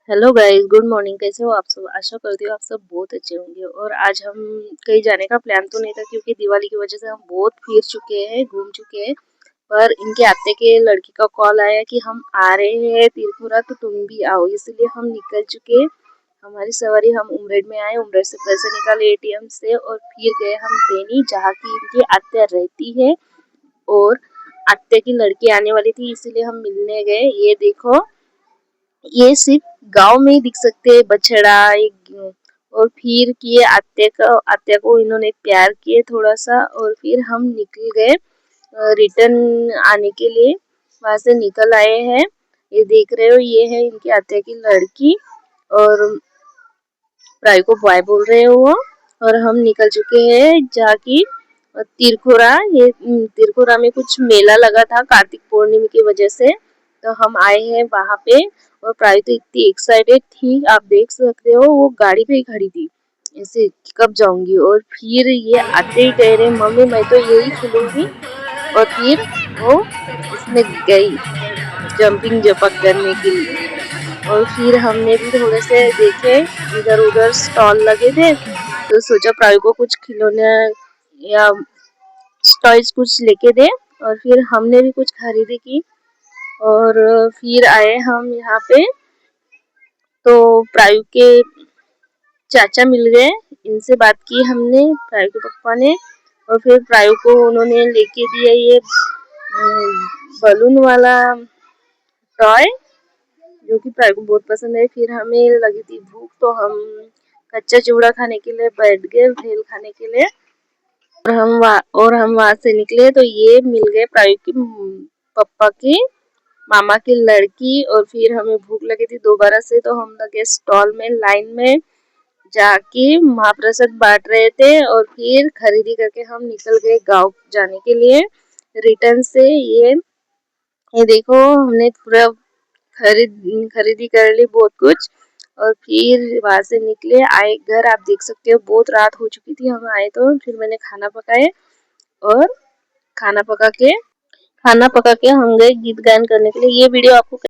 Hello guys, good morning. कैसे हो आप सब? आशा करती हूँ आप सब बहुत अच्छे होंगे। और आज हम कहीं जाने का प्लान तो नहीं था क्योंकि दिवाली की वजह से हम बहुत फिर चुके हैं, घूम चुके हैं। पर इनके आते के लड़की का कॉल आया कि हम आ रहे हैं तिरपुरा, तो तुम भी आओ। इसलिए हम निकल चुके। हमारी सवारी, हम उमरेड में आए, उमरेड से पैसे निकाले एटीएम से और फिर गए हम देनी, जहाँ की इनकी आत्या रहती है। और आत्या की लड़की आने वाली थी, इसीलिए हम मिलने गए। ये देखो, ये सिर्फ गांव में ही दिख सकते हैं बछड़ा एक। और फिर किए आत्या को इन्होंने प्यार किए थोड़ा सा, और फिर हम निकल गए रिटर्न आने के लिए। वहां से निकल आए हैं। ये देख रहे हो, ये है इनकी आत्या की लड़की और प्राय को बॉय बोल रहे हो वो। और हम निकल चुके हैं जहाँ की तिरखुरा। ये तिरखुरा में कुछ मेला लगा था कार्तिक पूर्णिमा की वजह से, तो हम आए हैं वहां पे। और प्राय तो इतनी एक्साइटेड थी, आप देख सकते हो, वो गाड़ी पे ही खड़ी थी ऐसे कब जाऊंगी। और फिर ये आते ही कह रहे मम्मी मैं तो यही खेलूंगी। और फिर वो इसमें गई जंपिंग जपक करने के लिए। और फिर हमने भी थोड़े से देखे, इधर उधर स्टॉल लगे थे, तो सोचा प्राय को कुछ खिलौने या टॉयज कुछ लेके दे। और फिर हमने भी कुछ खरीदी की। और फिर आए हम यहाँ पे, तो प्रायु के चाचा मिल गए। इनसे बात की हमने, प्रायु के पापा ने। और फिर प्रायु को उन्होंने लेके दिया ये बलून वाला टॉय, जो कि प्रायु को बहुत पसंद है। फिर हमें लगी थी भूख, तो हम कच्चा चिवड़ा खाने के लिए बैठ गए, भेल खाने के लिए। और हम वहां से निकले तो ये मिल गए प्रायु की पापा की मामा की लड़की। और फिर हमें भूख लगी थी दोबारा से, तो हम लगे स्टॉल में लाइन में जाके महाप्रसाद बांट रहे थे। और फिर खरीदी करके हम निकल गए गांव जाने के लिए रिटर्न से। ये देखो, हमने पूरा खरीदी कर ली बहुत कुछ। और फिर वहां से निकले, आए घर। आप देख सकते हो बहुत रात हो चुकी थी हम आए, तो फिर मैंने खाना पकाए। और खाना पका के हम गए गीत गायन करने के लिए। ये वीडियो आपको